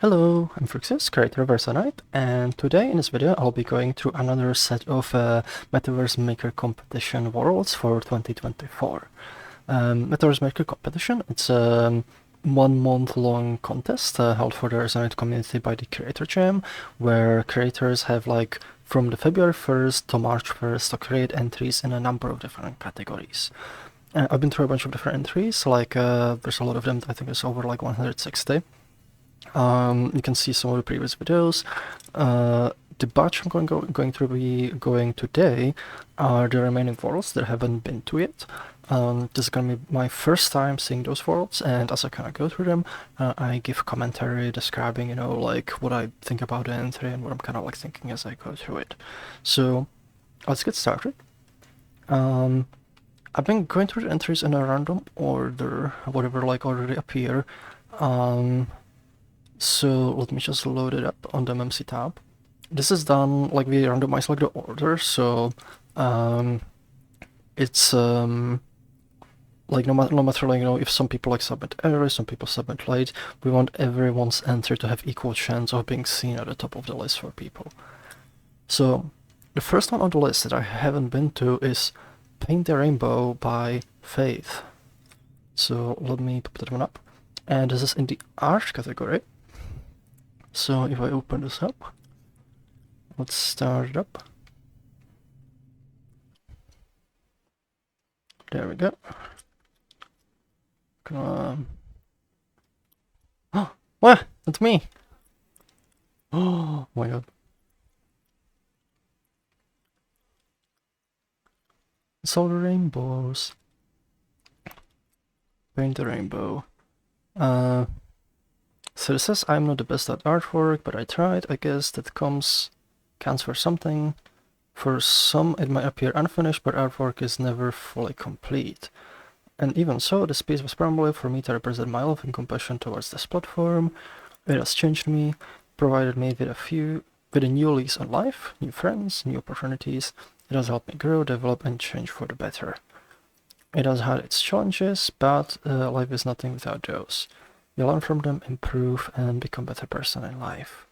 Hello, I'm Fruxus, creator of Resonite, and today in this video I'll be going through another set of Metaverse Maker Competition worlds for 2024. Metaverse Maker Competition, it's a 1 month long contest held for the Resonite community by the Creator Jam, where creators have from the February 1st to March 1st to create entries in a number of different categories. I've been through a bunch of different entries, there's a lot of them, I think it's over 160. You can see some of the previous videos. The batch I'm going to be going today are the remaining worlds that I haven't been to yet. This is going to be my first time seeing those worlds, and as I kind of go through them, I give commentary describing, what I think about the entry and what I'm kind of thinking as I go through it. So let's get started. I've been going through the entries in a random order, whatever order they appear. So let me just load it up on the MMC tab. This is done we randomize the order, so it's no matter if some people submit early, some people submit late, we want everyone's entry to have equal chance of being seen at the top of the list for people. So the first one on the list that I haven't been to is Paint the Rainbow by Faeith. So let me put that one up, and this is in the art category. So if I open this up, let's start it up. There we go. Oh, what? That's me. Oh my god. It's all the rainbows. Paint the rainbow. So it says I'm not the best at artwork, but I tried. I guess that counts for something. For some it might appear unfinished, but artwork is never fully complete. And even so, this piece was probably for me to represent my love and compassion towards this platform. It has changed me, provided me with a new lease on life, new friends, new opportunities. It has helped me grow, develop, and change for the better. It has had its challenges, but life is nothing without those. You learn from them, improve, and become a better person in life.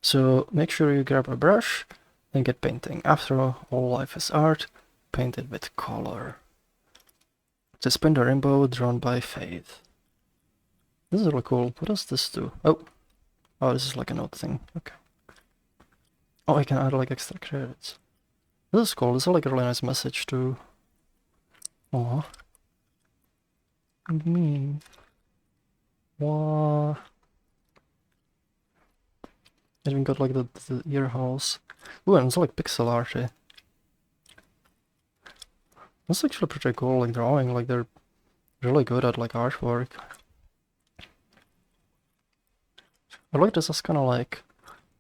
So make sure you grab a brush and get painting. After all, life is art, painted with color. This Paint the Rainbow, drawn by Faeith. This is really cool. What does this do? Oh, this is a note thing. Okay. Oh, I can add extra credits. This is cool. This is a really nice message too. Aww. Me. Wow. I even got the ear holes. Ooh, and it's pixel arty. That's actually pretty cool, drawing, they're really good at artwork. I like this as kinda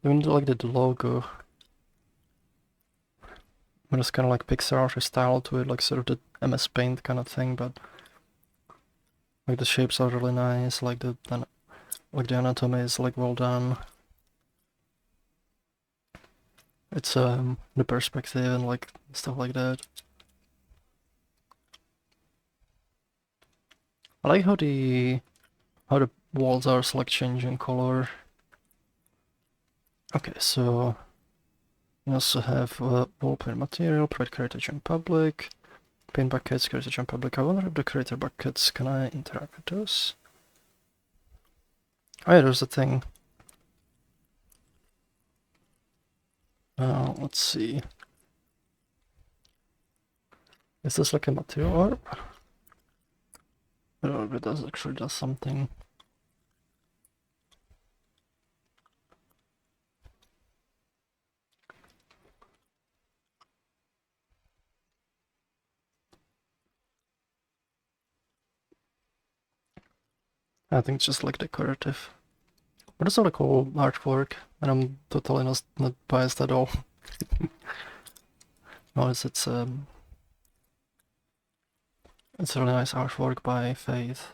even the logo. But it's kinda pixel arty style to it, sort of the MS Paint kind of thing, but the shapes are really nice, the anatomy is well done. It's the perspective and stuff like that. I like how the walls are changing color. Okay, so we also have wall paint material, provide creator join public, paint buckets, creator join public. I wonder if the creator buckets, can I interact with those? Oh yeah, there's a thing. Let's see. Is this a material orb? Oh, it does actually does something. I think it's just decorative. But it's really cool artwork, and I'm totally not biased at all. No, it's really nice artwork by Faeith.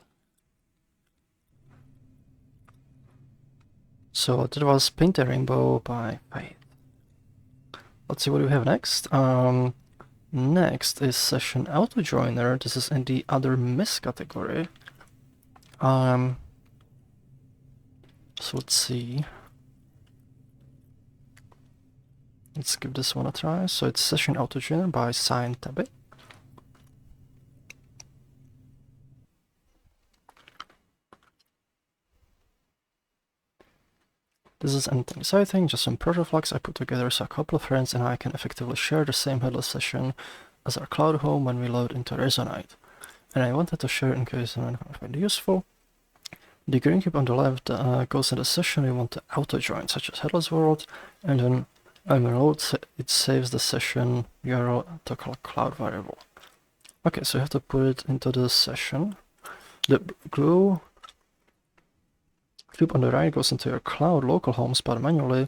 So that was Paint the Rainbow by Faeith. Let's see what we have next. Next is Session Auto Joiner. This is in the other miss category. So let's see. Let's give this one a try. So it's Session Autotuner by Cyan Tabby. This is anything exciting, just some protoflux I put together so a couple of friends and I can effectively share the same headless session as our cloud home when we load into Resonite. And I wanted to share in case anyone find it useful. The green cube on the left goes in the session we want to auto-join, such as headless world, and then when we load it saves the session URL to cloud variable. Okay, so you have to put it into the session. The glue cube on the right goes into your cloud local home spot manually,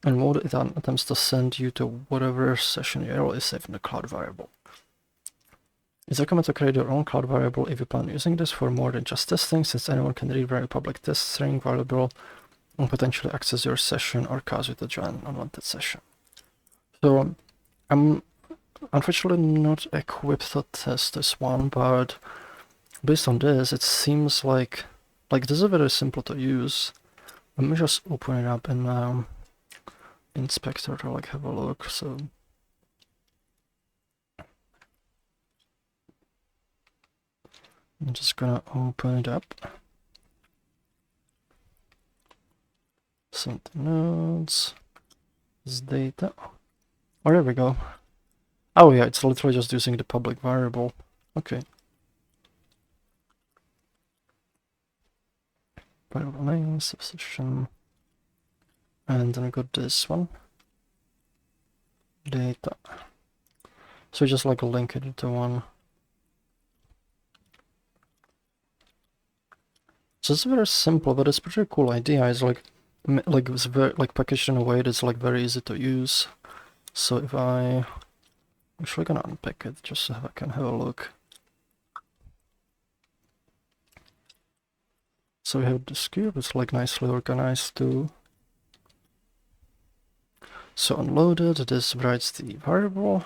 and mode it attempts to send you to whatever session URL is saved in the cloud variable. It's recommended to create your own cloud variable if you plan on using this for more than just testing, since anyone can read very public test string variable and potentially access your session or cause you to join an unwanted session. So I'm unfortunately not equipped to test this one, but based on this, it seems like this is very simple to use. Let me just open it up in Inspector to like have a look. So I'm just gonna open it up. Send nodes. This data. Oh, there we go. Oh yeah, it's literally just using the public variable. Okay. Variable name, subsession. And then we got this one. Data. So just like link it to one. So it's very simple, but it's a pretty cool idea. It's like it's very packaged in a way that's like very easy to use. So if I'm actually gonna unpack it just so I can have a look. So we have this cube, it's like nicely organized too. So unloaded, this writes the variable.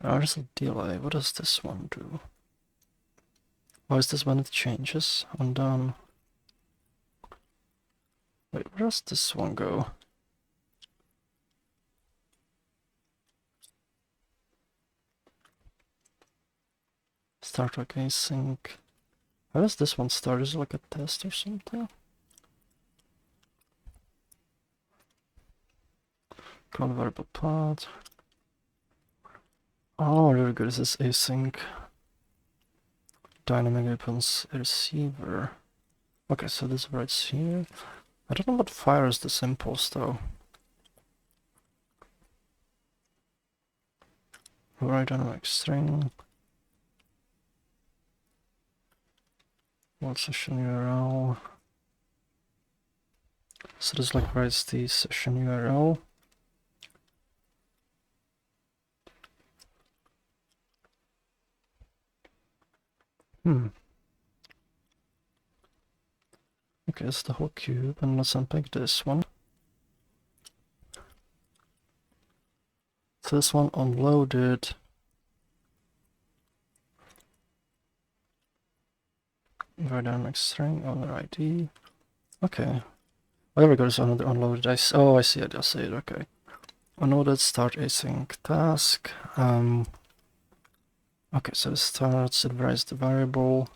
Now there's a delay. What does this one do? Why is this when it changes? Undone. Wait, where does this one go? Start like async. How does this one start? Is it like a test or something? Cloud variable path. Oh, really good. This is async. Dynamic weapons receiver. Okay, so this writes here. I don't know what fires this impulse though. Right dynamic string. What session URL? So this like writes the session URL. Okay, it's the whole cube, and let's unpack this one. So this one unloaded. Very dynamic string, owner ID. Okay. Oh, there we go, there's another unloaded. I see it, I see it, okay. Unloaded, start async task. Okay, so it starts, it writes the variable.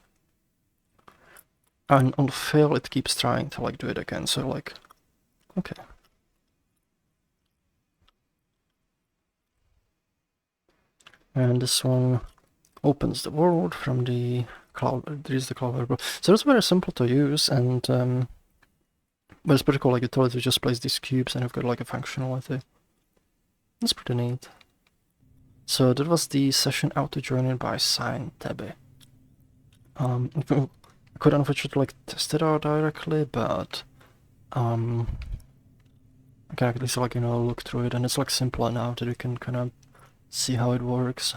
And on fail, it keeps trying to like do it again, so like, okay. And this one opens the world from the cloud, there is the cloud variable. So it's very simple to use, and but it's pretty cool, like utility just plays these cubes and you've got like a functionality. That's pretty neat. So that was the session auto-joining by Cyan Tabby. I could unfortunately like test it out directly, but I can at least like, you know, look through it, and it's like simple enough that you can kind of see how it works,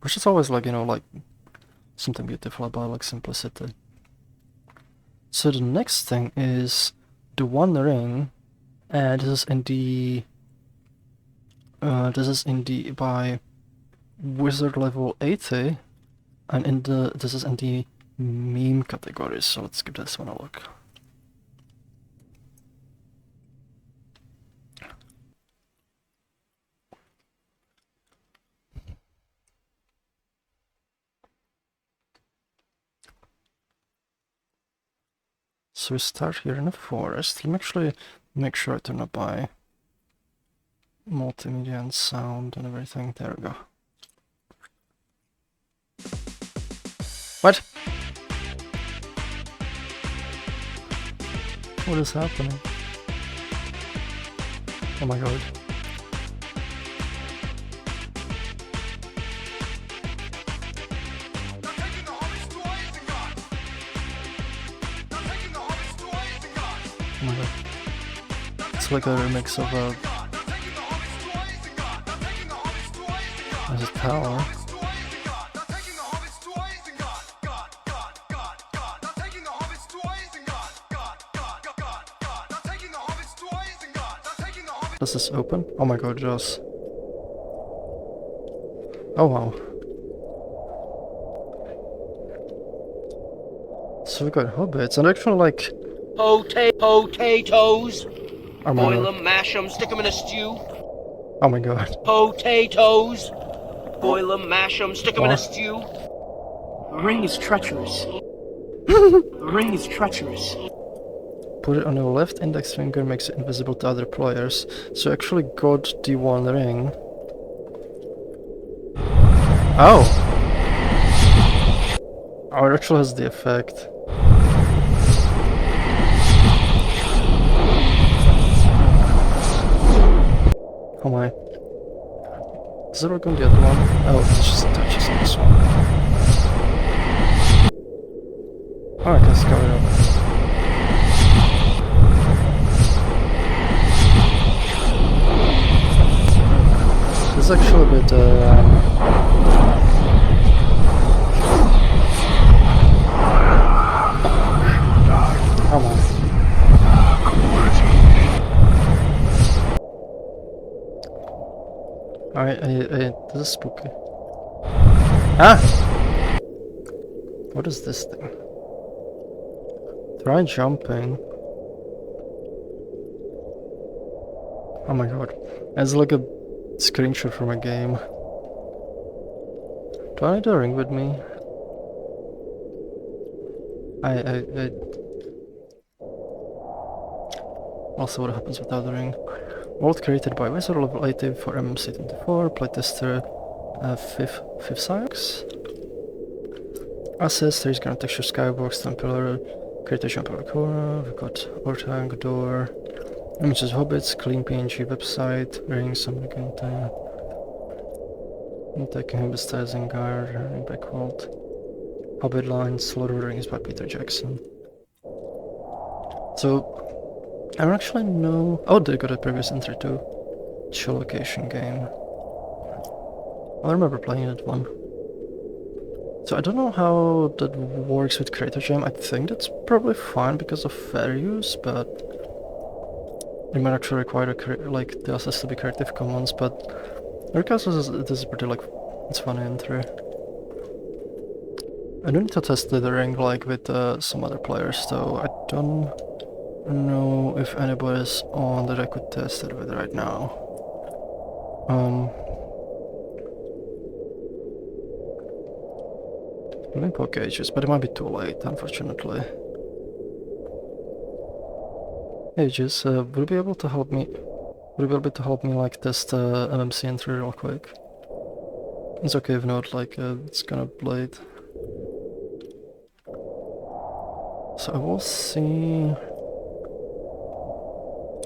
which is always like, you know, like something beautiful about like simplicity. So the next thing is the One Ring, and this is in the by wizard level 80, and this is in the meme categories, so let's give this one a look. So we start here in the forest. Let me actually make sure I turn up my multimedia and sound and everything. There we go. What? What is happening? Oh my god. Oh my god. It's like a remix of there's a tower. Does this open? Oh my god, Joss. Oh wow. So we got hobbits and actually like potatoes. Oh my Boil god. them, mash them, stick them in a stew. Oh my god. Potatoes. Boil them, mash them, stick them in a What? stew. The ring is treacherous. The ring is treacherous. Put it on your left index finger, makes it invisible to other players. So actually got the One Ring. Oh! Oh, it actually has the effect. Oh my. Does it work on the other one? Oh, it just touches on this one. Alright, let's go it up. This is actually a bit, come on. Alright, this is spooky. Ah! What is this thing? Try jumping. Oh my god. It's like a screenshot from a game. Do I need a ring with me? Also, what happens without the ring? World created by Wizard level 80 for MMC24, playtester Faeith Sykes. Assets, there's gonna texture skybox, temporary, create a jump over corner, we've got Ortang, door, images of hobbits, clean PNG website, rings, something content. Taking him stairs and guard, running backward. Hobbit lines, Lord of the Rings by Peter Jackson. So, I don't actually know. Oh, they got a previous entry too. Chill location game. I remember playing that one. So I don't know how that works with Creator Jam. I think that's probably fine because of fair use, but it might actually require like the assets to be Creative Commons. But regardless, this is pretty like it's fun entry. I do need to test the ring like with some other players, though. I don't know if anybody's on that I could test it with right now. Let me poke Aegis, but it might be too late, unfortunately. Aegis, would you be able to help me? Would you be able to help me like test MMC entry real quick? It's okay if not, like it's gonna blade. So I will see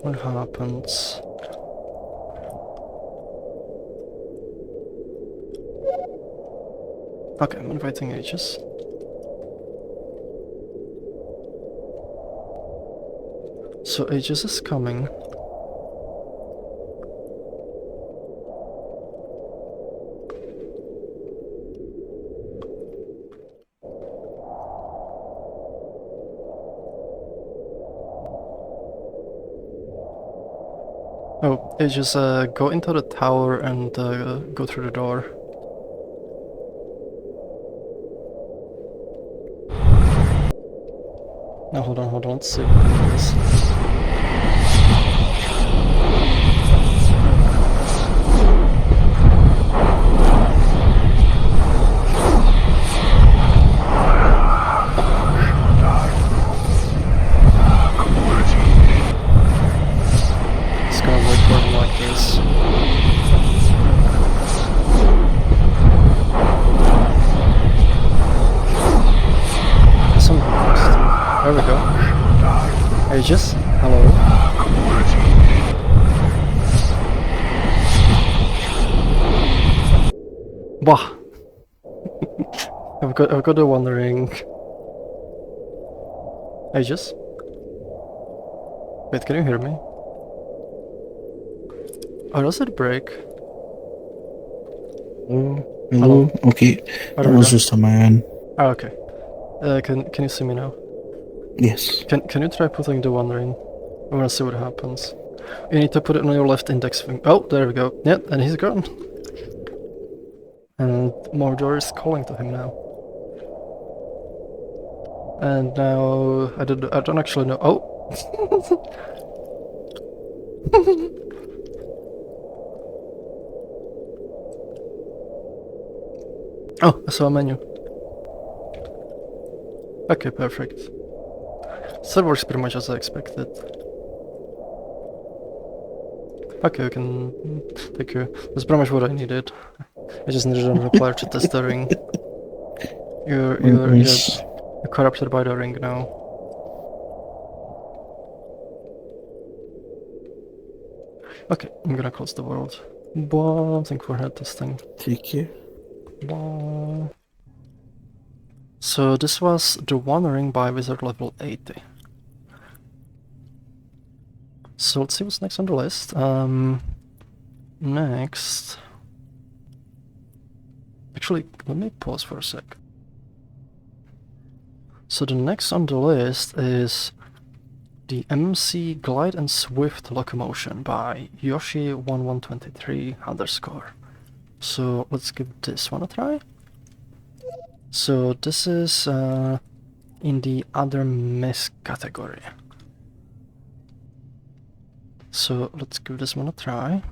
what happens. Okay, I'm inviting Aegis. So Aegis is coming. Oh, Aegis, go into the tower and go through the door. Now hold on, let's see what it is. It's gonna wait for him like this. There we go. Aegis, hello. Wah! I've got a wandering. Aegis? Wait, can you hear me? Oh, does it break? Hello? Hello? Okay. Oh, That there we was go. just a man. Oh, okay. Can you see me now? Yes. Can you try putting the wandering? I wanna see what happens. You need to put it on your left index finger. Oh, there we go. Yep, and he's gone. And Mordor is calling to him now. And now I don't actually know. Oh. Oh, I saw a menu. Okay, perfect. So it works pretty much as I expected. Okay, we can take care. That's pretty much what I needed. I just needed another player to test the ring. You're corrupted by the ring now. Okay, I'm gonna close the world. Blah, thank you for head testing. Take care. Blah. So this was the Wandering by Wizard level 80. So let's see what's next on the list. Next... Actually, let me pause for a sec. So the next on the list is the MMC Glide and Swift Locomotion by Yoshi1123_. So let's give this one a try. So this is in the other mess category. So let's give this one a try.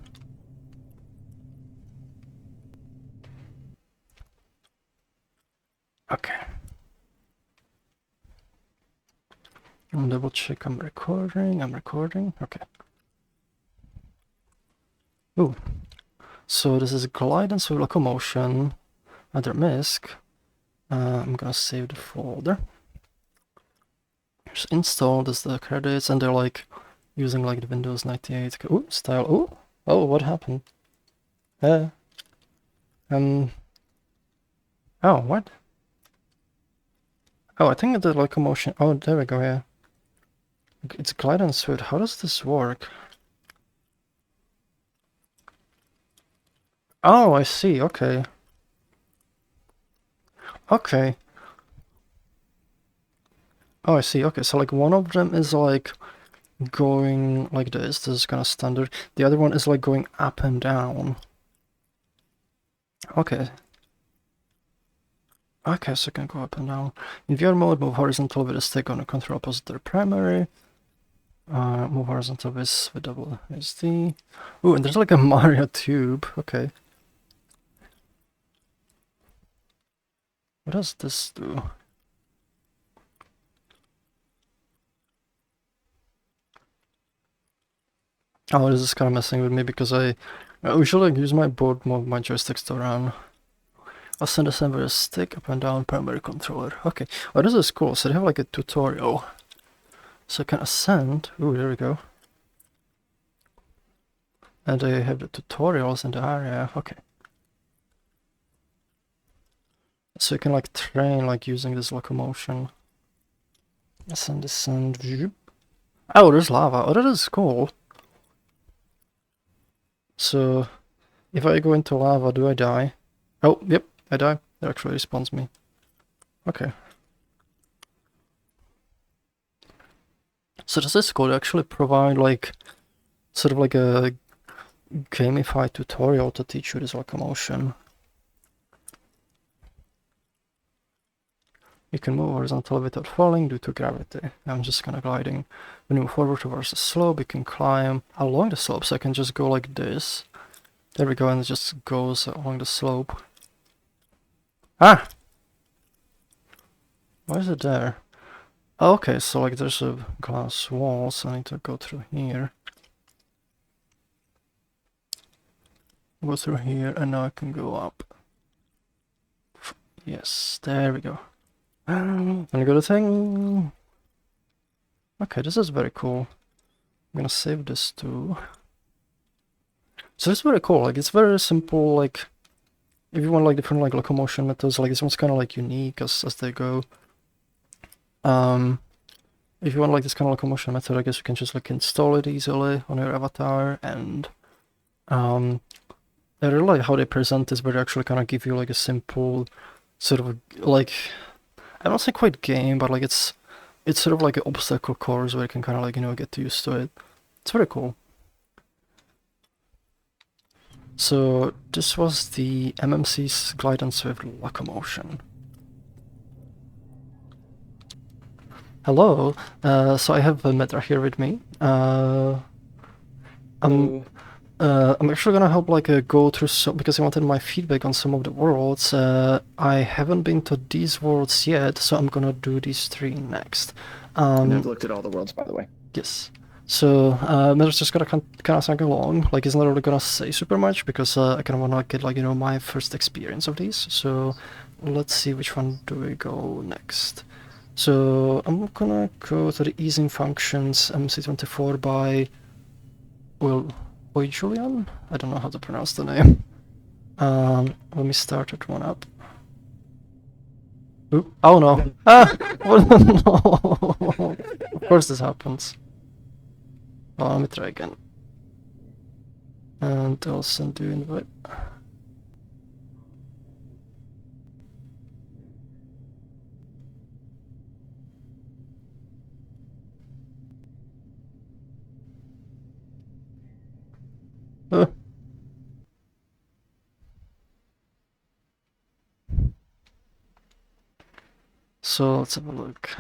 Okay. I'll double check I'm recording, okay. Ooh. So this is Glide and Swift Locomotion, other misc. I'm gonna save the folder. Here's install, there's the credits, and they're like using like the Windows 98 style. Ooh, oh, what happened? Oh, what? Oh, I think the locomotion. Oh, there we go. Yeah, it's Glide and Swift. How does this work? Oh, I see. Okay. Okay. Oh, I see. Okay, so like one of them is like going like this. This is kind of standard. The other one is like going up and down. Okay. Okay, so it can go up and down. In VR mode, move horizontal with a stick on a control opposite to the primary. Move horizontal with double SD. Ooh, and there's like a Mario tube. Okay. What does this do? Oh, this is kind of messing with me because I usually use my board, move my joysticks around. I'll send a with a stick up and down primary controller. Okay. Oh, this is cool. So they have like a tutorial. So I can ascend. Ooh, there we go. And they have the tutorials in the area. Okay. So you can like train like using this locomotion. Ascend, descend. Oh, there's lava. Oh, that is cool. So if I go into lava, do I die? Oh, yep, I die. It actually respawns me. Okay. So does this code actually provide like sort of like a gamified tutorial to teach you this locomotion? You can move horizontally without falling due to gravity. I'm just kind of gliding. When you move forward towards the slope, you can climb along the slope, so I can just go like this. There we go, and it just goes along the slope. Ah! Why is it there? Oh, okay, so like there's a glass wall, so I need to go through here. Go through here, and now I can go up. Yes, there we go. And I got a thing. Okay, this is very cool. I'm gonna save this too. So it's very cool, like it's very simple, like if you want like different like locomotion methods, like this one's kinda like unique as they go. If you want like this kind of locomotion method, I guess you can just like install it easily on your avatar, and I really like how they present this, where they actually kind of give you like a simple sort of like, I don't say quite game, but like it's sort of like an obstacle course where you can kind of like, you know, get used to it. It's very cool. So this was the MMC's Glide and Swift Locomotion. Hello, so I have Medra here with me. I'm actually gonna help like go through some, because I wanted my feedback on some of the worlds. I haven't been to these worlds yet, so I'm gonna do these 3 next. And I've looked at all the worlds, by the way. Yes. So Medra's just gonna kind of sing along. Like he's not really gonna say super much because I kind of wanna get like, you know, my first experience of these. So let's see which one do we go next. So I'm gonna go to the easing functions MMC24 by uyjulian? I don't know how to pronounce the name. Let me start that one up. Ooh, oh no! Ah! No! Of course this happens. Oh, let me try again. And also do invite. So let's have a look.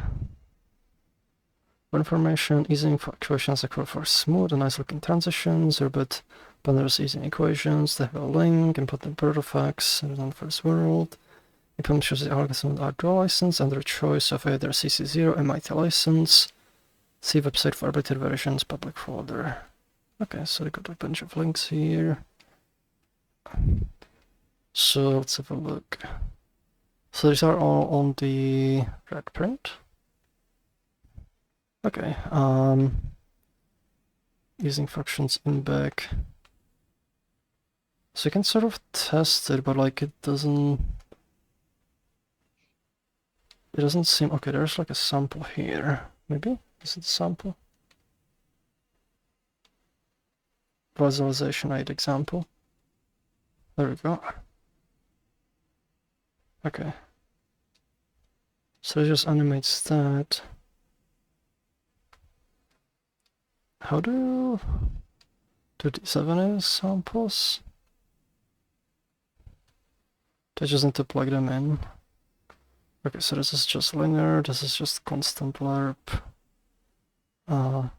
For information, easing equations occur for smooth and nice looking transitions, or but there's easing equations, they have a link, important artifacts, and then first world. Implement chooses the algorithm with RDO license under choice of either CC0 MIT license. See website for updated versions, public folder. Okay, so we got a bunch of links here. So let's have a look. So these are all on the red print. Okay, using functions in back. So you can sort of test it, but like it doesn't seem, okay, there's like a sample here. Maybe? Is it a sample? Visualization aid example. There we go. Okay. So it just animates that. How do these have any samples? Do I just need to plug them in? Okay, so this is just linear, this is just constant lerp,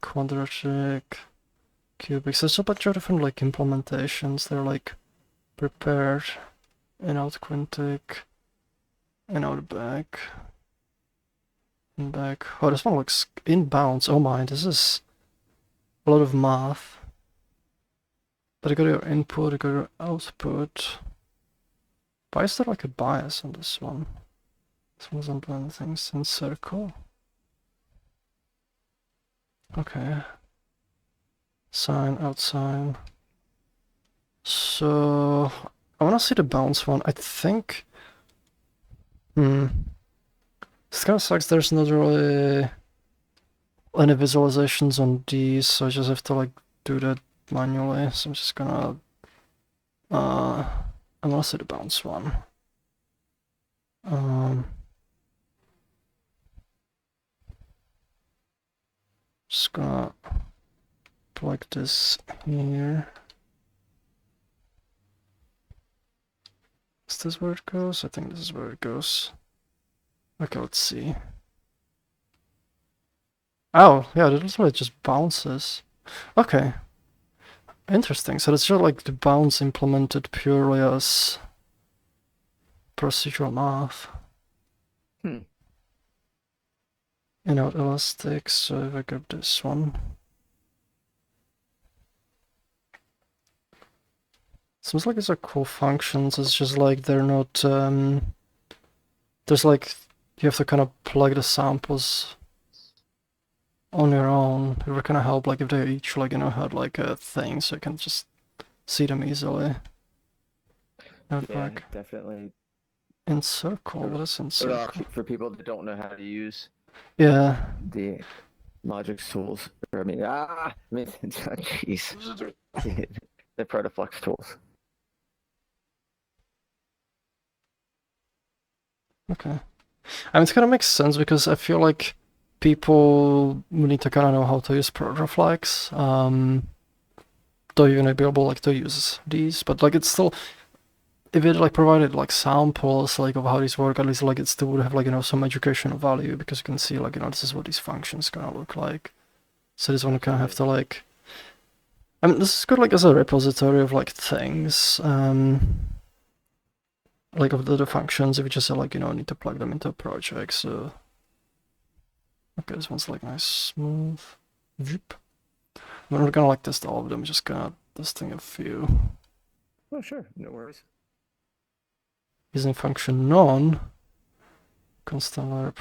quadratic, cubic. So there's a bunch of different like implementations. They're like prepared in out quintic, in out back, in back. Oh, this one looks inbounds. Oh my, this is a lot of math. But I got your input, I got your output. Why is there like a bias on this one? This one doesn't do anything in circle. Okay. Sign, out sign. So I wanna see the bounce one. I think this kinda sucks, there's not really any visualizations on these, so I just have to like do that manually. So I'm just gonna I wanna see the bounce one. Just gonna plug this here. Is this where it goes? I think this is where it goes. Okay, let's see. Oh, yeah, that's why it just bounces. Okay. Interesting. So it's just like the bounce implemented purely as procedural math. Inert elastic, so if I grab this one. Seems like it's a cool functions, it's just like they're not, there's like, you have to kind of plug the samples on your own. It would kind of help like if they each like, had like a thing so you can just see them easily. Yeah, definitely. In circle, what is in circle? For people that don't know how to use the Logic's tools, or jeez, the Protoflux tools. Okay. I mean, it kind of makes sense because I feel like people need to kind of know how to use Protoflux. Though you're gonna be able like to use these, but like it's still, if it like provided like samples like of how these work, at least like it still would have like some educational value because you can see like this is what these functions gonna look like. So this one you kind of have to like, I mean this is good like as a repository of like things, like of the functions if you just like need to plug them into a project. So okay, this one's like nice smooth. We're not gonna like test all of them, just gonna testing a few. Oh sure, no worries. Using function non constant verb.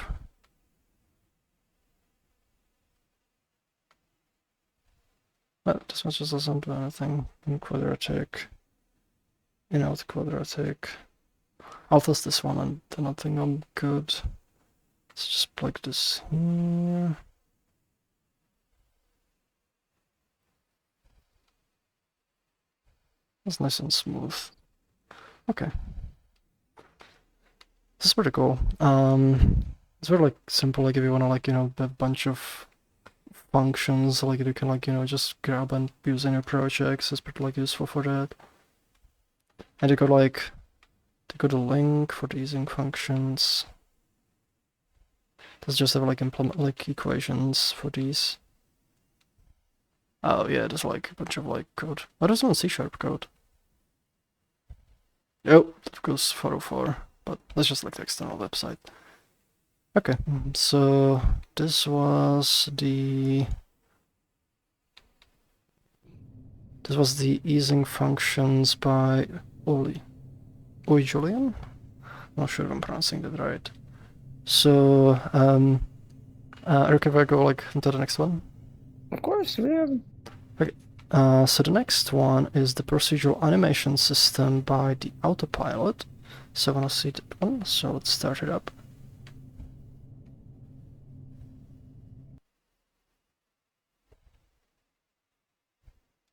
But this one just doesn't do anything. In quadratic, in out quadratic. I'll test this one and then I think I'm good. Let's just plug this here. That's nice and smooth. Okay. This is pretty cool. It's very like simple, like if you wanna like, have a bunch of functions, like you can like, just grab and use in your projects. It's pretty like useful for that. And you got like, a link for the using functions. Let's just have like implement like equations for these. Oh yeah, there's like a bunch of like code. Oh, there's one C# code. Oh, that goes 404, but that's just like the external website. Okay, so this was the easing functions by uyjulian. Not sure if I'm pronouncing that right. So, Eric, if I go like into the next one? Of course, we have. Okay. So the next one is the procedural animation system by TheAutopilot. So I want to see that one. So let's start it up.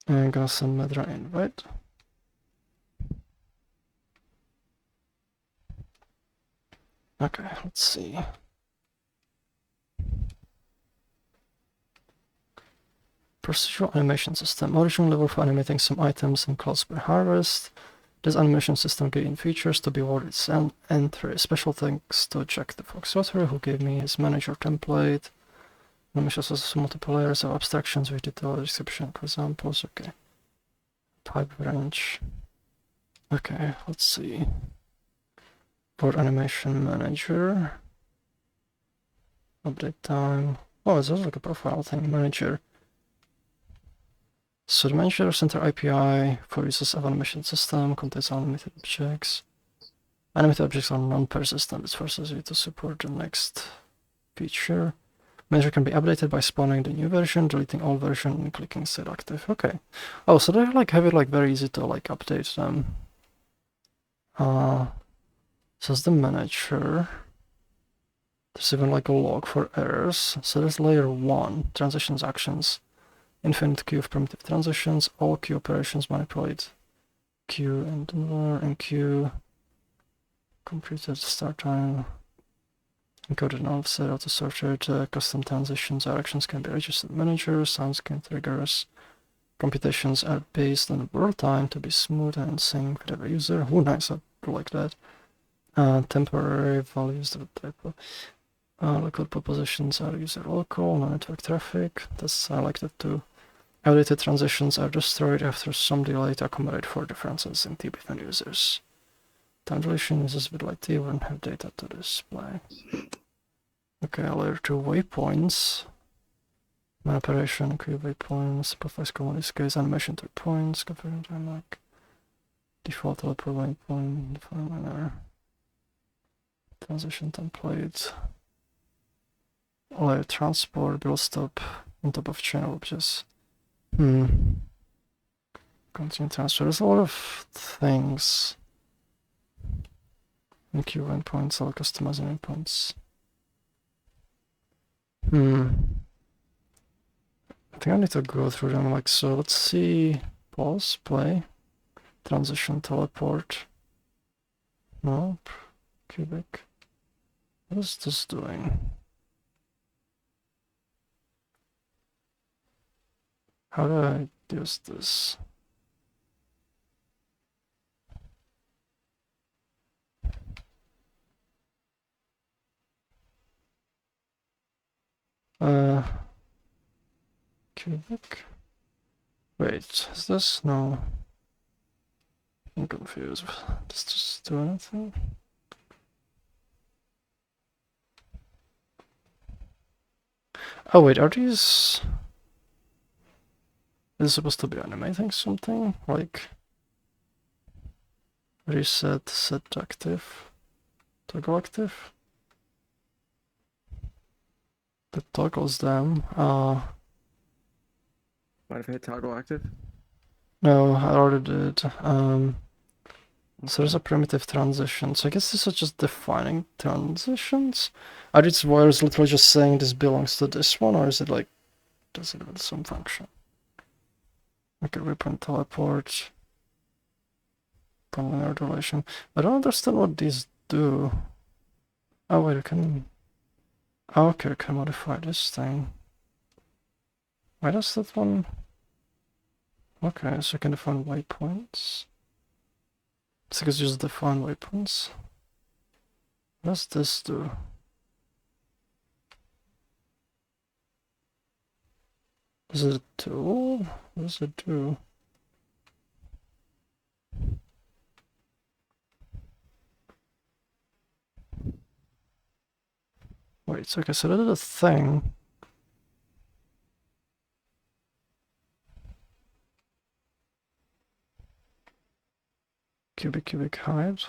And I'm gonna send Medra invite. Okay, let's see. Procedural animation system. Original level for animating some items in class by harvest. This animation system gained features to be awarded and entry. Special thanks to JackTheFoxOtter who gave me his manager template. Animation system multiple layers of abstractions with detailed description for examples. Okay. Pipe branch. Okay, let's see. For animation manager. Update time. Oh, it's also like a profile thing. Manager. So the manager center API for uses of animation system contains animated objects. Animated objects are non-persistent. This forces you to support the next feature. Manager can be updated by spawning the new version, deleting old version, and clicking set active. Okay. Oh, so they like have it like very easy to like update them. So it's the manager. There's even like a log for errors. So there's layer 1, transitions actions. Infinite queue of primitive transitions, all queue operations manipulate queue and queue, completed start time, encoded and offset, auto sorted, custom transitions or actions can be registered manager, sounds can triggers, computations are based on world time to be smooth and sync with every user. Oh nice, I like that. Temporary values of the type of liquid positions are user local, non-network traffic. That's I like that too. Outdated transitions are destroyed after some delay to accommodate for differences in T between users. Time dilation uses with light T wouldn't have data to display. Okay, layer 2 waypoints. Main operation, queue waypoints, simplifies common use case, animation to points, configuring time like default teleport waypoint, define manner. Transition template. Layer transport, build stop on top of channel objects. Continue transfer. There's a lot of things. Queue endpoints, all customizing endpoints. I think I need to go through them like so. Let's see. Pause, play, transition, teleport. Nope. Cubic. What is this doing? How do I use this? Cubic. Wait, is this? No. I'm confused. Does this do anything? Oh wait, are these... Is this supposed to be animating something? Like... Reset, set active, toggle active? That toggles them. Mind if I hit toggle active? No, I already did. So there's a primitive transition. So I guess this is just defining transitions. Are these wires literally just saying this belongs to this one, or is it like, does it have some function? Okay, weapon teleport. Linear relation. I don't understand what these do. Oh wait, I can... Oh, okay, I can modify this thing. Why does that one... Okay, so I can define waypoints. So I can just define waypoints. What does this do? Is it a tool? What does it do? Wait, okay, so that is a thing. Cubic hide.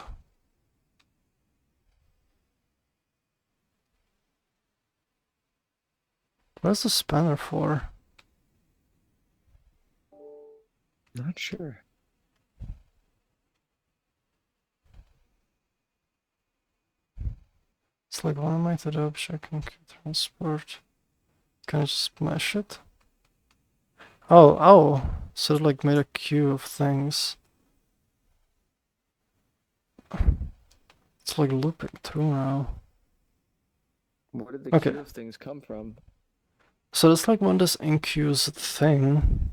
What's the spanner for? Not sure. It's like one method of checking transport. Can I just mesh it? Oh, so it like made a queue of things. It's like looping through now. Where did the queue of things come from? So it's like when this enqueues thing.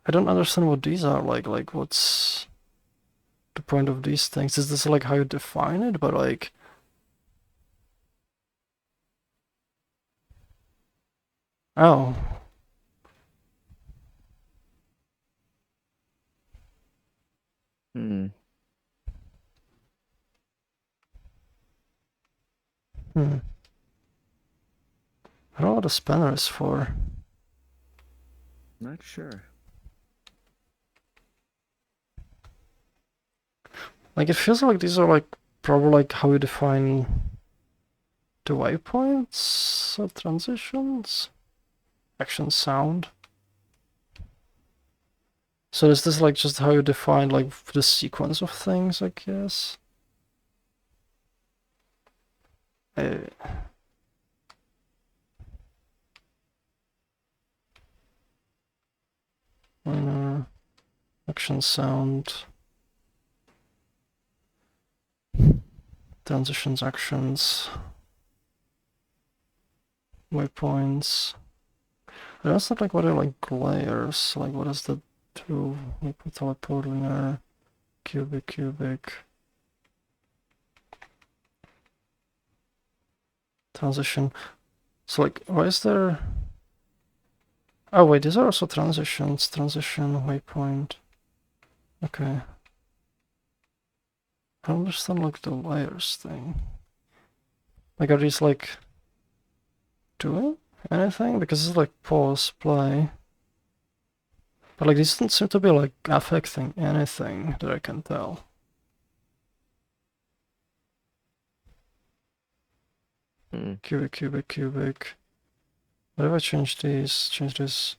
I don't understand what these are like what's the point of these things? Is this like how you define it? But like... Oh. I don't know what a spanner is for. Not sure. Like, it feels like these are like probably like how you define the waypoints of transitions. Action sound. So is this like just how you define like the sequence of things, I guess? Action sound. Transitions, actions. Waypoints. That's not like what are like layers. Like what does that do? Waypoint, teleport, linear, cubic. transition. So like, why is there? Oh wait, these are also transitions. Transition waypoint. Okay. I don't understand like the layers thing. Like, are these like doing anything? Because it's like pause, play. But like, these don't seem to be like affecting anything that I can tell. Cubic, cubic, cubic. What if I change these? Change this.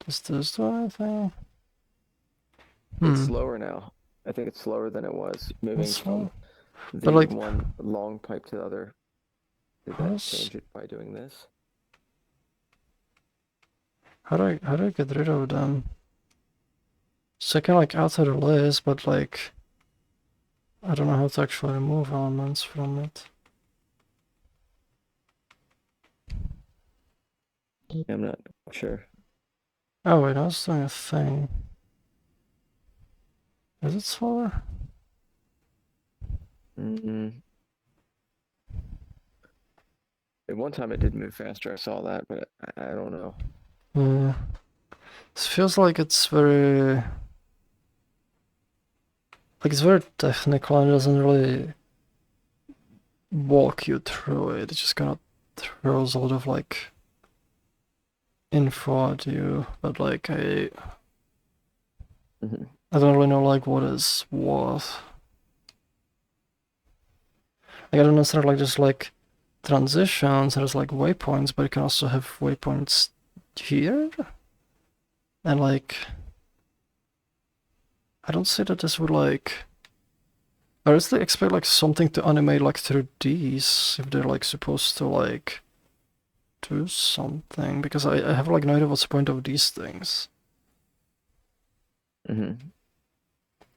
Does this do anything? It's slower now. I think it's slower than it was. Moving from the like, one long pipe to the other. Did that change it by doing this? How do I get rid of them? So I can like alter the list, but like I don't know how to actually remove elements from it. I'm not sure. Oh wait, I was doing a thing. Is it slower? At one time it did move faster, I saw that, but I don't know. Yeah. This feels like it's very... like it's very technical and it doesn't really walk you through it. It just kind of throws a lot of like info at you, but like I don't really know like what is what. Like I don't necessarily like just like transitions, there's like waypoints, but you can also have waypoints here. And like I don't see that this would like... I honestly expect like something to animate like through these if they're like supposed to like do something, because I have like no idea what's the point of these things. And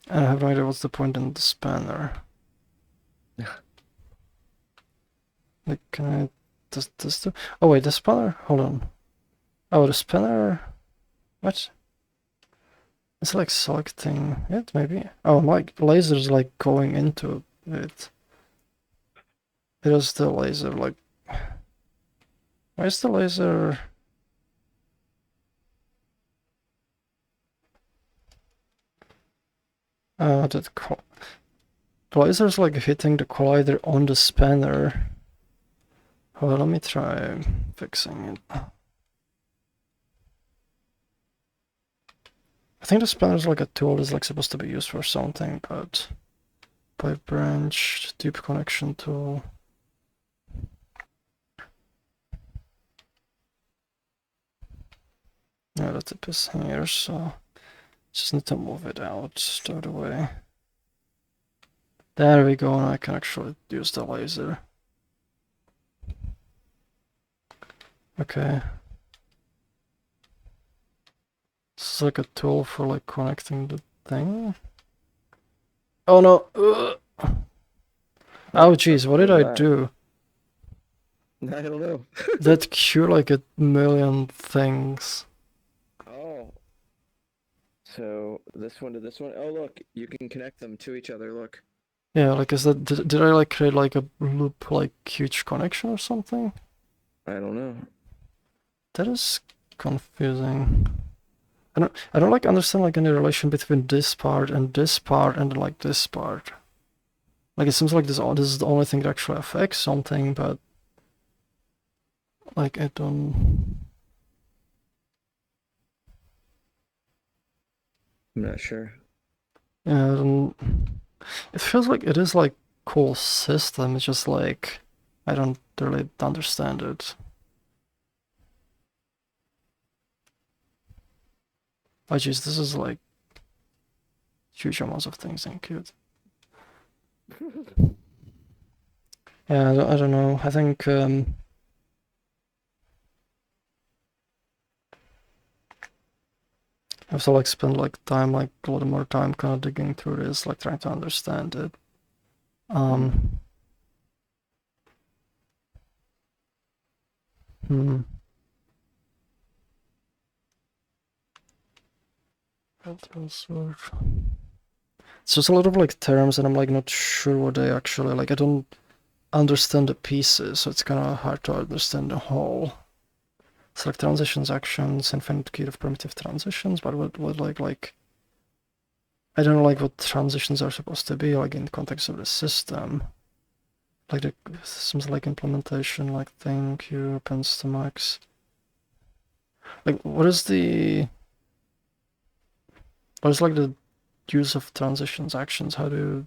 I have no idea what's the point in the spanner. Like, can I... does this do... oh wait, the spanner? Hold on. Oh, the spanner... what? It's like selecting it, maybe? Oh, like laser's like going into it. It is the laser, like... why is the laser... that the laser's like hitting the collider on the spanner. Hold on, let me try fixing it. I think the spanner's like a tool that's like supposed to be used for something, but pipe branch, deep connection tool. Yeah, the tip is here, so just need to move it out the other way. There we go, and I can actually use the laser. Okay. This is like a tool for like connecting the thing. Oh no! Oh jeez, what did I do? I don't know. That cure like a million things. Oh. So this one to this one. Oh look, you can connect them to each other, look. Yeah, like is that... did I like create like a loop like huge connection or something? I don't know. That is confusing. I don't like understand like any relation between this part and like this part. Like it seems like this is the only thing that actually affects something, but like I don't... I'm not sure. Yeah, I don't... it feels like it is like cool system, it's just like I don't really understand it. Oh jeez, this is like huge amounts of things included. Yeah, I don't know. I think I have to like spend like time, like a lot more time kind of digging through this, like trying to understand it. it's just a lot of like terms, and I'm like not sure what they actually like. I don't understand the pieces, so it's kind of hard to understand the whole. Select transitions, actions, infinite key of primitive transitions, but what like I don't know like what transitions are supposed to be like in the context of the system. Like the systems like implementation, like thank you, appends to max. Like what is like the use of transitions, actions? How do you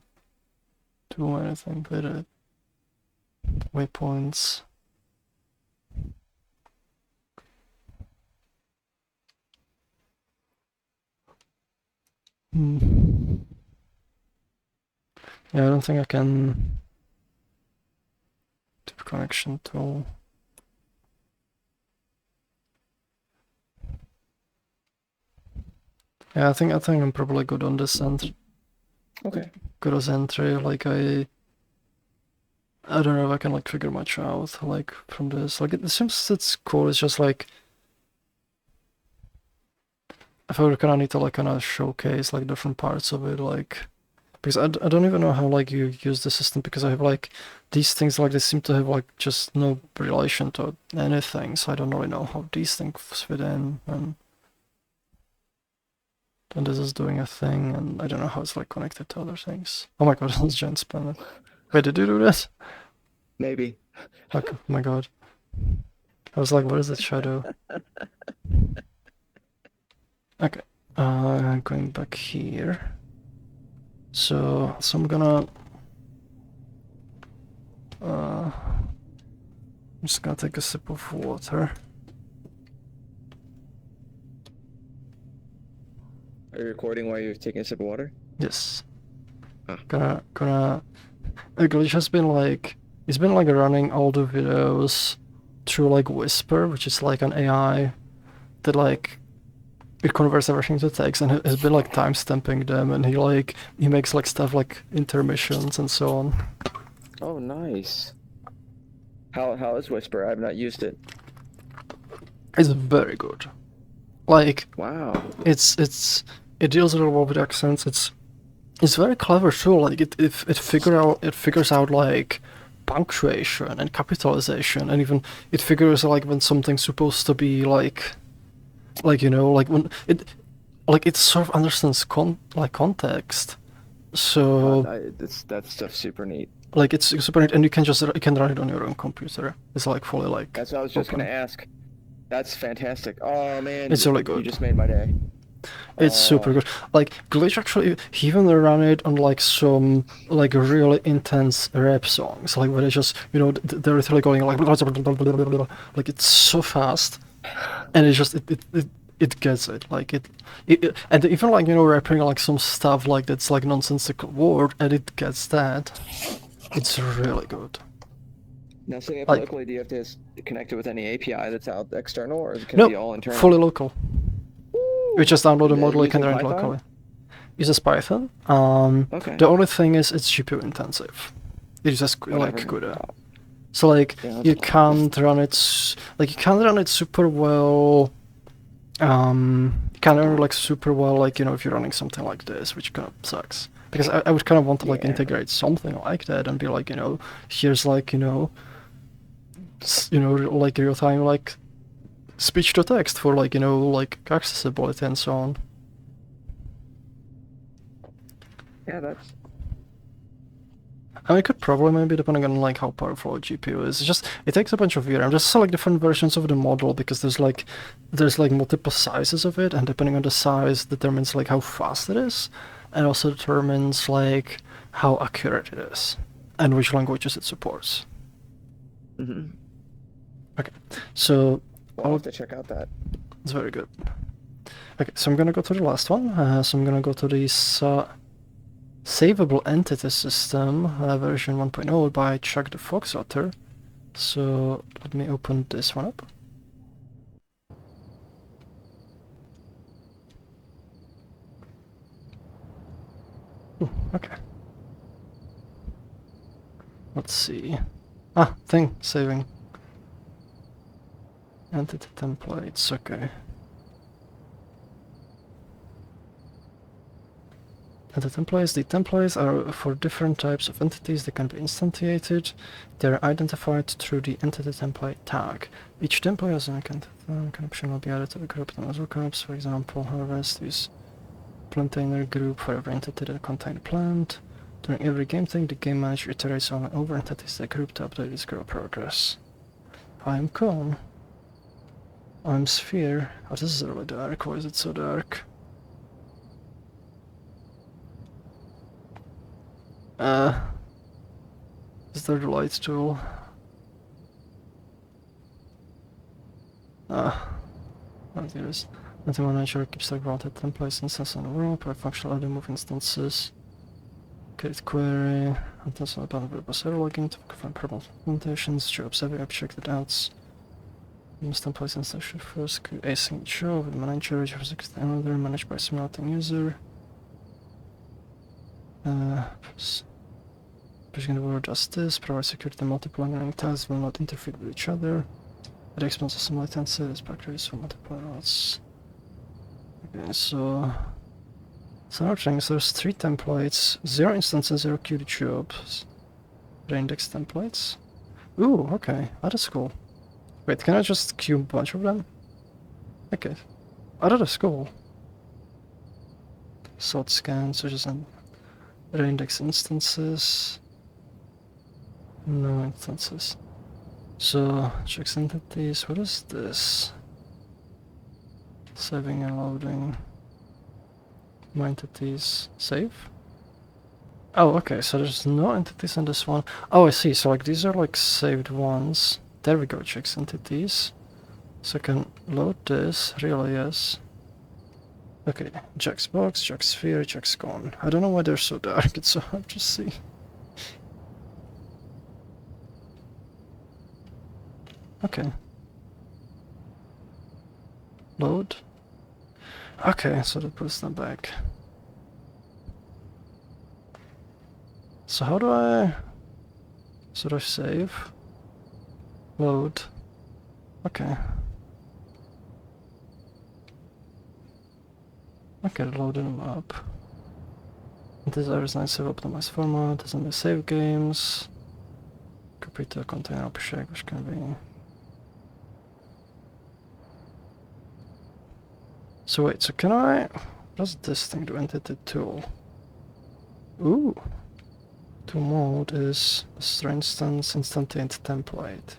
do anything with it? Waypoints. Yeah, I don't think I can do connection tool. Yeah, I think I'm probably good on this end. Okay. Good as entry. Like I don't know if I can like figure much out like from this. Like it seems it's cool. It's just like if I were kind of need to like kind of showcase like different parts of it, like because I don't even know how like you use the system, because I have like these things like they seem to have like just no relation to anything, so I don't really know how these things fit in, and this is doing a thing, and I don't know how it's like connected to other things. Oh my god, it's giant spanner. Wait, did you do this? Maybe. Okay, oh my god. I was like, what is that shadow? Okay, going back here. So I'm gonna I'm just gonna take a sip of water. Are you recording while you're taking a sip of water? Yes. Ah. Gonna Glitch has been like, he's been like running all the videos through like Whisper, which is like an AI that like it converts everything to text, and has been like timestamping them, and he makes like stuff like intermissions and so on. Oh, nice. How is Whisper? I've not used it. It's very good. Like Wow. it deals really well with accents. It's very clever too. Like it figures out like punctuation and capitalization, and even it figures like when something's supposed to be like you know, like when it sort of understands context. So That stuff's super neat. like it's super neat, and you can run it on your own computer. It's like fully like That's what I was just open. gonna ask. That's fantastic. Oh man, It's really you good. just made my day. It's super good. Like Glitch actually, he even ran it on like some like really intense rap songs, like where they just, you know, they're literally going like it's so fast, and it just it gets it, like it and even like, you know, rapping like some stuff like that's like nonsensical word, and it gets that. It's really good. Now, setting up Like, locally, do you have to connect it with any API that's out external, or can it no, be all internal? fully local. You just download a model, you can Using run it Python? locally. Uses Python. Okay. The only thing is it's GPU intensive. It is just like Whatever. CUDA. So like Yeah, you can't run it super well. You can't run it like super well, like, you know, if you're running something like this, which kind of sucks. Because I would kind of want to like Yeah. integrate something like that and be like, you know, here's like, you know, like real time like speech to text for like, you know, like accessibility and so on. Yeah, that's. I mean, it could probably maybe depending on like how powerful a GPU is. It's just it takes a bunch of VRAM. Just select different versions of the model, because there's like multiple sizes of it, and depending on the size determines like how fast it is, and also determines like how accurate it is, and which languages it supports. Mm-hmm. Okay, so I'll have to check out that. it's very good. Okay, so I'm gonna go to the last one. So I'm gonna go to this Savable entity system, version 1.0 by JackTheFoxOtter. So let me open this one up. Ooh, okay. Let's see. Thing saving. Entity templates, okay. templates. The templates are for different types of entities. They can be instantiated. They're identified through the entity template tag. Each template has an connection will be added to the group known as lookups. For example, harvest use plantainer group for every entity that contains a plant. During every game thing, the game manager iterates on over entities the group to update its group progress. I'm cone. I'm sphere. Oh, this is really dark. Why is it so dark? Is there the light tool? There is. Entity manager keeps track of all the templates instances in the world, by functional audio move instances. Create query, and that's all about the Procedural login to confirm purple implementations, to observe the object that adds. Use templates instance should first create async job with manager, which was another managed by simulating user. Pushing the word as this, provide security multiple running tasks will not interfere with each other. At the expense of some latency, this practice for multiple routes. Okay, so other things, there's 3 templates, 0 instances, 0 queued jobs. Index templates. Ooh, okay, that is cool. Wait, can I just queue a bunch of them? Okay. Oh, that is cool. Sort scans, which is an index instances. No instances. So, checks entities, what is this? Saving and loading. My entities. Save? Oh, okay, so there's no entities in this one. Oh, I see, so like these are like saved ones. There we go, checks entities. So I can load this, really, yes. Okay, Jack's box, Jack's sphere, Jack's gone. I don't know why they're so dark, it's so hard to see. Okay. Load. Okay, so that puts them back. So how do I... Should I save? Load. Okay. Okay, loading them up. This is nice save optimized format, doesn't be save games. Copy to a container object, which can be... So wait, so can I... What does this thing do? Entity tool. Ooh! Tool mode is for instance instantiate template.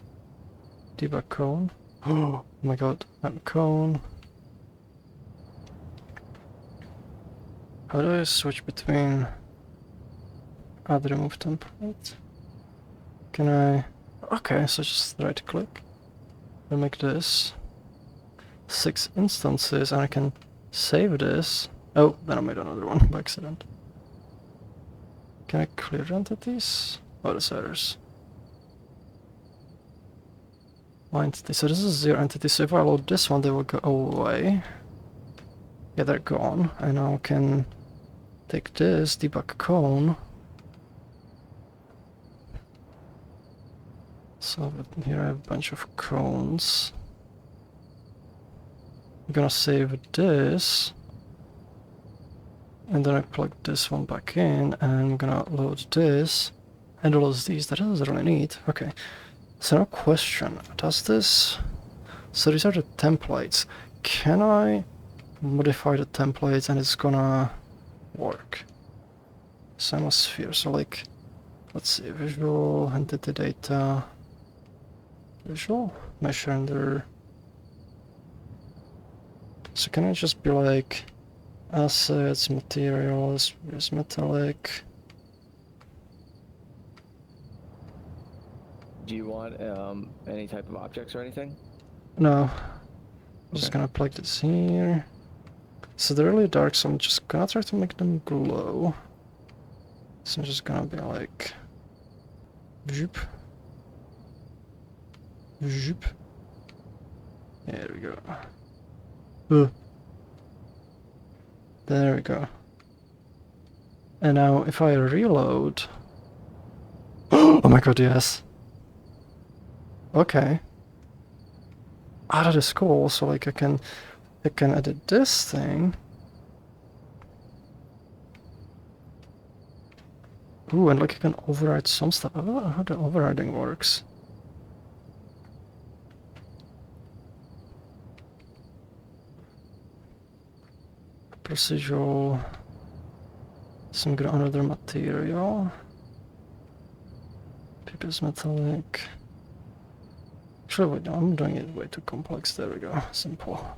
Debug cone. Oh my god, I'm cone. How do I switch between add remove template? Can I... Okay, so just right click and make this 6 instances and I can save this. Oh, then I made another one by accident. Can I clear entities? Oh, there's errors. My entity. So this is 0 entities. So if I load this one, they will go away. Yeah, they're gone. I now can take this, debug cone. So here I have a bunch of cones. I'm gonna save this. And then I plug this one back in, and I'm gonna load this, and load these. That is really neat. Okay, so now question, does this... So these are the templates. Can I modify the templates and it's gonna work? Semasphere, so like, let's see, visual, entity data, visual, mesh render. So can I just be like, assets, materials, use metallic. Do you want any type of objects or anything? No. I'm just gonna plug this here. So they're really dark, so I'm just gonna try to make them glow. So I'm just gonna be like... Zoop. Zoop. There we go. There we go. And now if I reload... Oh my god, yes! Okay. Ah, that is cool, so like I can edit this thing. Ooh, and like you can override some stuff. I don't know how the overriding works. Procedural. Some good another material. People's metallic. Actually, wait, no, I'm doing it way too complex. There we go. Simple.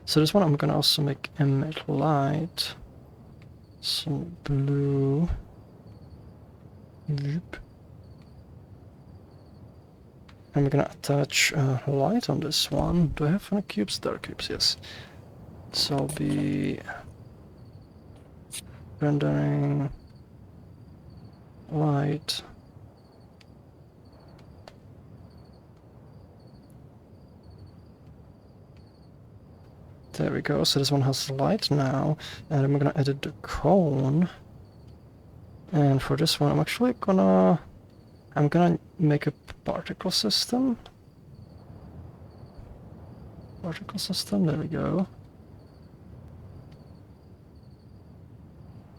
So this one I'm gonna also make emit light. Some blue. Yep. I'm gonna attach light on this one. Do I have any cubes? There are cubes, yes. So I'll be rendering light. There we go, so this one has light now, and I'm gonna edit the cone. And for this one, I'm gonna make a particle system. Particle system, there we go.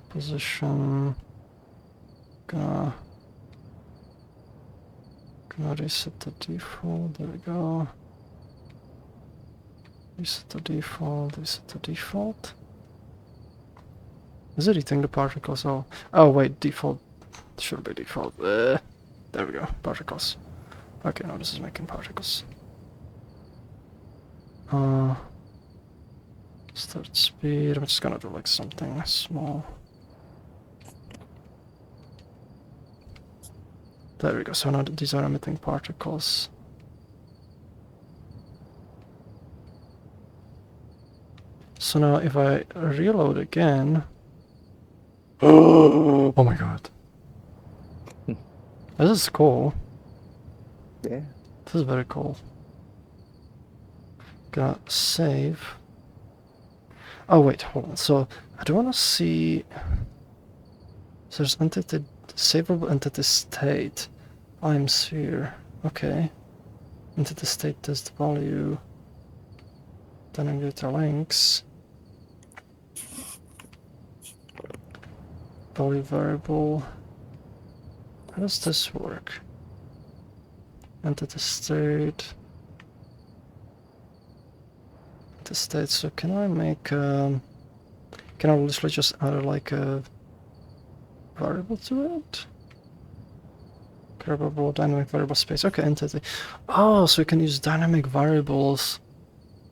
Position. Gonna reset the default, there we go. Reset the default, reset the default. Is it eating the particles? Oh wait, default should be default. There we go, particles. Okay, now this is making particles. Start speed, I'm just gonna do like something small. There we go, so now these are emitting particles. So now if I reload again... Oh my god. This is cool. Yeah. This is very cool. Gonna save. Oh wait, hold on. So I do wanna see... So there's entity... Savable entity state. I'm sphere. Okay. Entity state test value. Dynamic data links. Value variable. How does this work? Entity state. Entity state. So can I make can I literally just add like a variable to it? Variable, dynamic variable space. Okay, entity. Oh, so we can use dynamic variables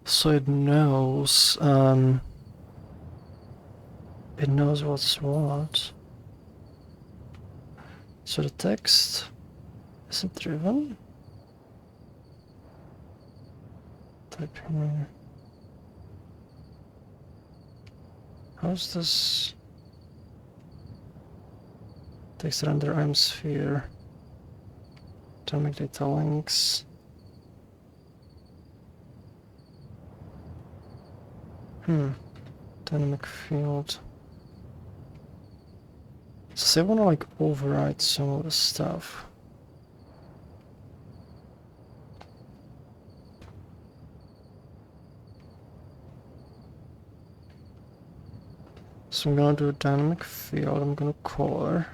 so it knows what's what. So the text isn't driven. Type here. How's this? Text render I'm sphere. Dynamic data links. Dynamic field. So I wanna like override some of the stuff. So I'm gonna do a dynamic field, I'm gonna color.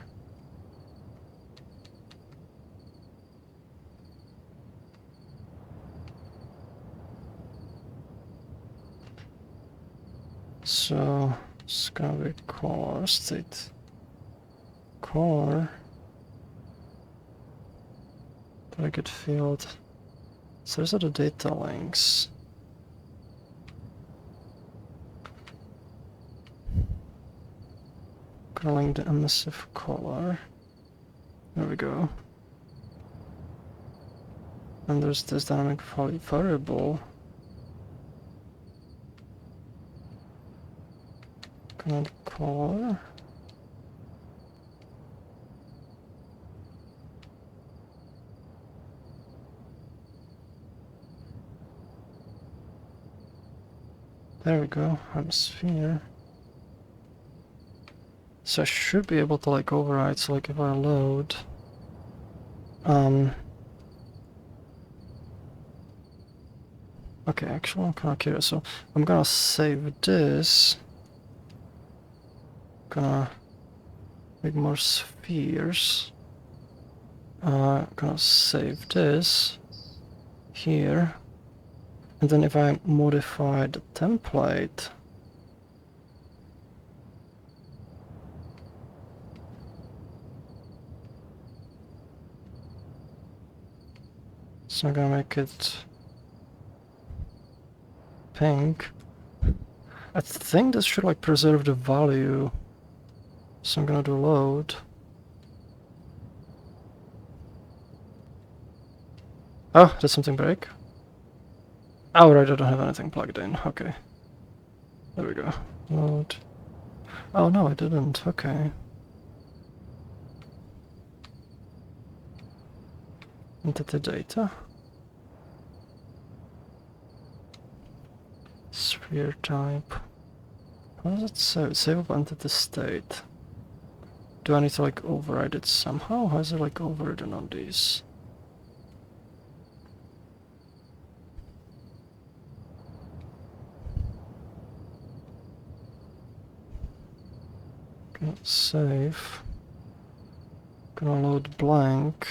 So it's gonna be color state. Color. Target field. So these are the data links. Gonna link the emissive color. There we go. And there's this dynamic variable. Gonna color. There we go, I'm sphere. So I should be able to like override, so like if I load okay, actually I'm kinda curious, so I'm gonna save this. Gonna make more spheres. Gonna save this here, and then if I modify the template, so I'm gonna make it pink. I think this should like preserve the value, so I'm gonna do load. Oh, did something break? Oh, right, I don't have anything plugged in. Okay. There we go. Load. Oh, no, I didn't. Okay. Entity data. Sphere type. How does it save? Savable entity state. Do I need to like override it somehow? How is it like overridden on these? Okay, save. Gonna load blank.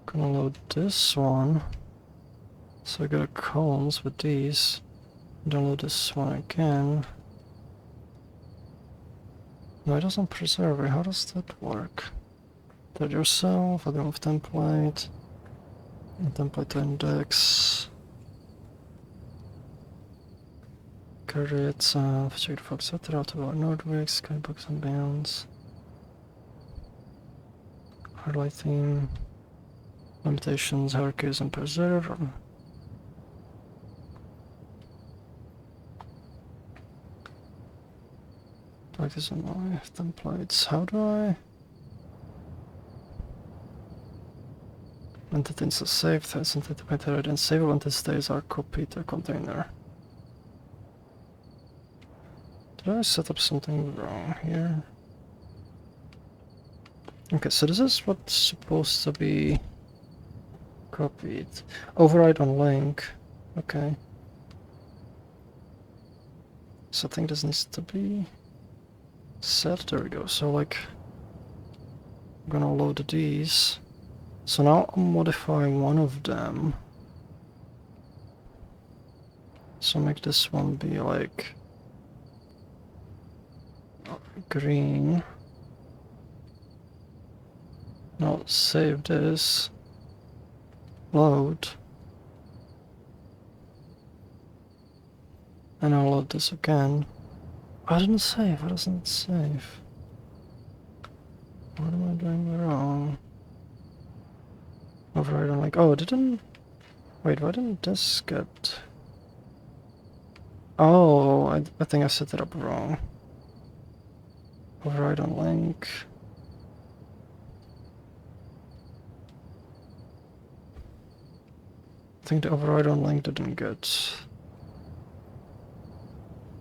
Gonna load this one. So I got a columns with these. Download this one again. No, it doesn't preserve it. How does that work? That yourself, I remove template. Template to index. Carry itself. JackTheFoxOtter, TheAutopilot Nodewix, Skybox and Bounds. Highlighting. Limitations, hierarchies, and preserve. Practice on my templates. How do I? Entities are saved, that's entity pointer, and savable entities are copied to a container. Did I set up something wrong here? Okay, so this is what's supposed to be copied. Override on link. Okay. So I think this needs to be set. There we go. So like, I'm gonna load these. So now I'm modifying one of them. So make this one be like green. Now save this. Load. And I'll load this again. I didn't save. Why doesn't it save? What am I doing wrong? Override on like, oh, it didn't. Wait, why didn't this get? Oh, I think I set it up wrong. Override on link. I think the override on link didn't get.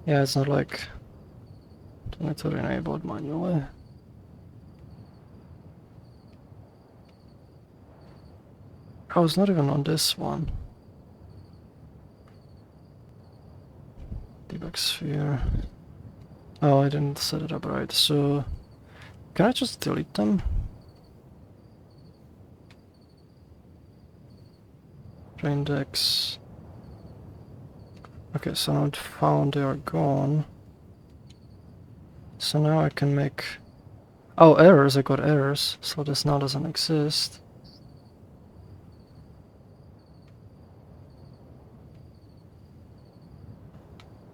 Yeah, it's not like. Don't need to enable it manually. Oh, it's not even on this one. Debug sphere. Oh, I didn't set it up right, so can I just delete them? Index. Okay, so now it found they are gone. So now I can make. Oh, errors, I got errors, so this now doesn't exist.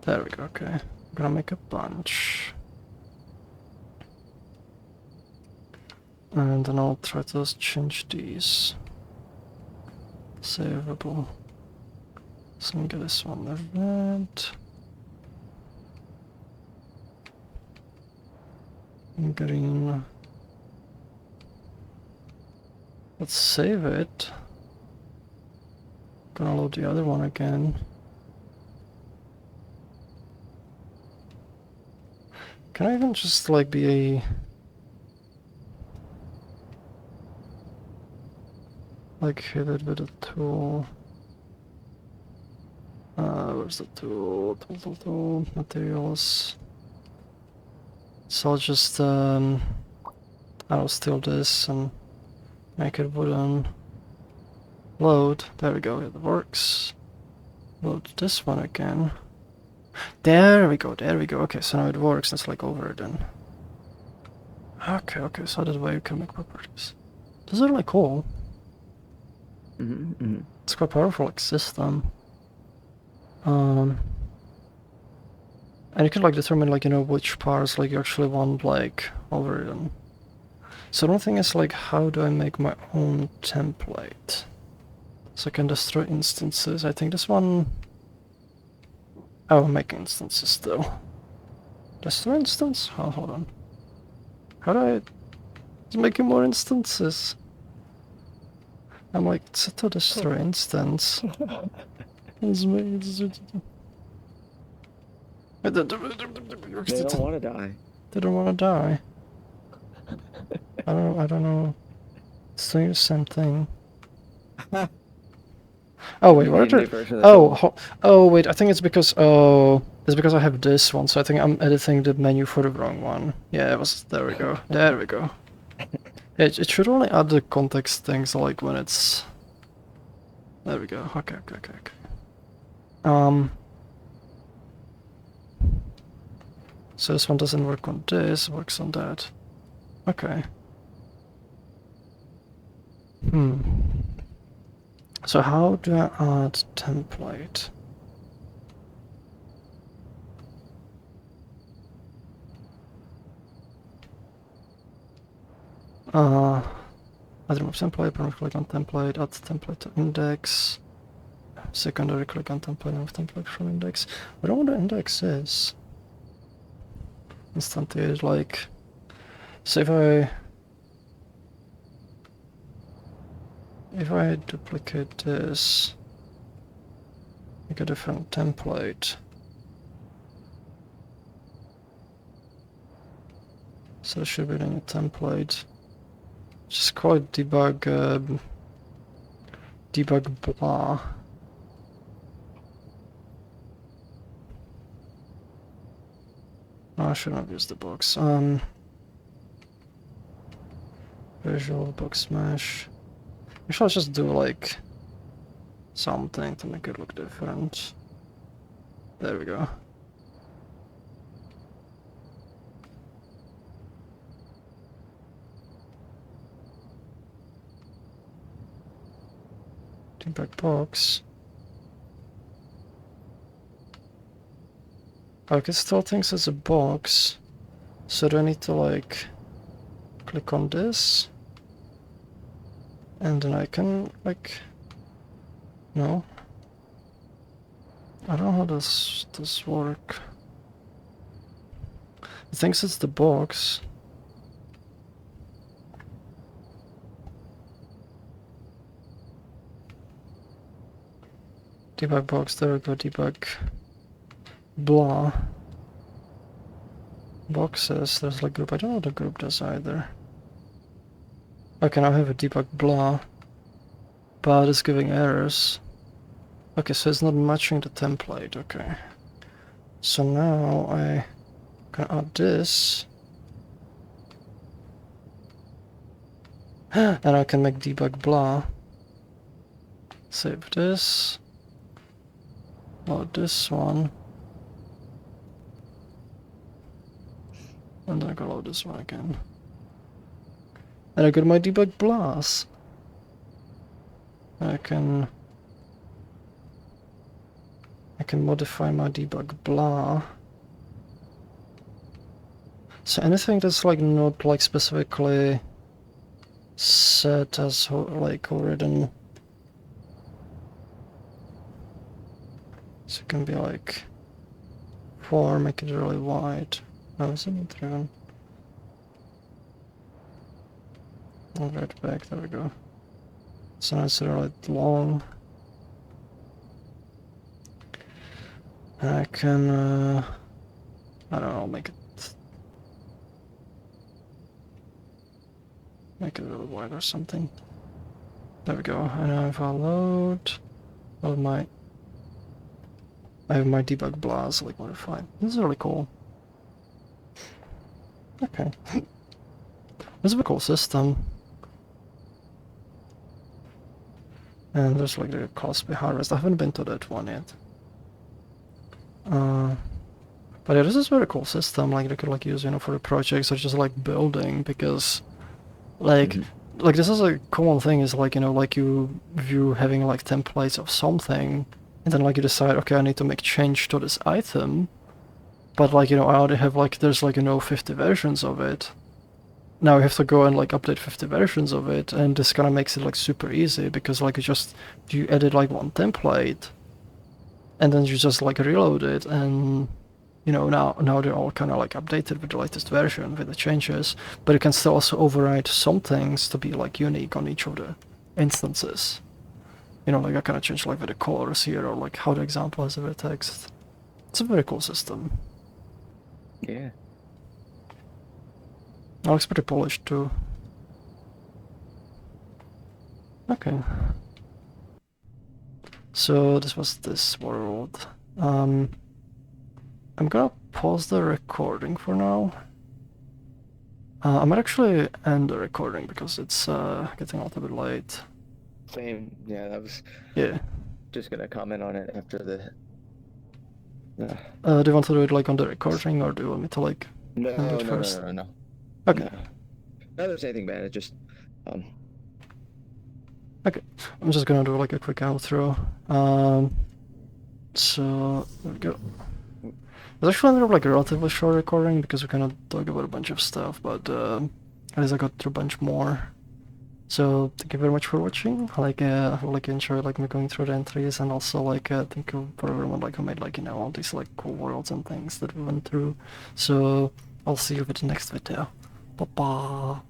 There we go, okay. I'm gonna make a bunch. And then I'll try to change these. Savable. So I'm gonna get this one event. Green. Let's save it. Gonna load the other one again. Can I even just like be a like hit it with a tool? Where's the tool? Tool, materials. So I'll just I'll steal this and make it wooden. Load. There we go. It works. Load this one again. There we go. There we go. Okay, so now it works. Let's like over it then. Okay, okay. So that way you can make properties. This is really cool. It's quite powerful like system. And you can like determine like, you know, which parts like you actually want like overridden. So the only thing is like, how do I make my own template? So I can destroy instances. I think this one... Oh, make instances still. Destroy instance? Oh, hold on. How do I... It's making more instances. I'm like, set to destroy instance. It's They don't want to die. They don't want to die. I don't know. It's doing the same thing. Oh wait, what are oh wait, I think it's because it's because I have this one, so I think I'm editing the menu for the wrong one. Yeah, it was there we go. There we go. It should only add the context things like when it's there we go. Okay. So this one doesn't work on this, works on that. Okay. So how do I add template? Add remove template, primary click on template, add template to index. Secondary click on template, remove template from index. I don't know what the index is. Instantiate like, so if I duplicate this, make a different template. So it should be in a template. Just call it debug blah. Oh, I should not use the box. Visual box mesh. We should just do like something to make it look different. There we go. Debug box. Okay, it still thinks it's a box. So do I need to like click on this? And then I can like no. I don't know how does this work. It thinks it's the box. Debug box, there we go, debug blah. Boxes, there's like group, I don't know what the group does either. Okay, now I have a debug blah, but it's giving errors. Okay, so it's not matching the template, okay. So now I can add this. And I can make debug blah. Save this. Load this one. And then I can load this one again. And I got my debug blahs. I can modify my debug blah. So anything that's like not like specifically set as like overridden. So it can be like 4, make it really wide. Oh, is it not driven? Right back, there we go. So now it's really long. And I can, I don't know, make it a little wide or something. There we go. And now if I load all my, I have my debug blahs like modified. This is really cool. Okay. It's a very cool system. And there's like the Cosby Harvest. I haven't been to that one yet. But yeah, this is a very cool system. Like they could like use, you know, for the projects or just like building, because like like this is a common thing is like, you know, like you having like templates of something, and then like you decide, okay, I need to make change to this item, but like, you know, I already have like there's like, you know, 50 versions of it. Now you have to go and like update 50 versions of it, and this kind of makes it like super easy, because like you edit like one template, and then you just like reload it, and you know, now they're all kind of like updated with the latest version with the changes, but you can still also override some things to be like unique on each of the instances. You know, like I kind of change like with the colors here, or like how the example has a bit of text. It's a very cool system. Yeah. It looks pretty polished too. Okay. So this was this world. I'm gonna pause the recording for now. I might actually end the recording because it's getting a little bit late. Same. Yeah, that was Yeah. just gonna comment on it after the. Do you want to do it like on the recording, or do you want me to like No, end it no, first? no. Okay. No. Not there's anything bad. It just Okay. I'm just gonna do like a quick outro. So there we go. It's actually ended up like a relatively short recording because we kind of talk about a bunch of stuff, but at least I got through a bunch more. So thank you very much for watching. Like I hope like you enjoyed like me going through the entries, and also like thank you for everyone like who made like, you know, all these like cool worlds and things that we went through. So I'll see you with the next video. Bye bye.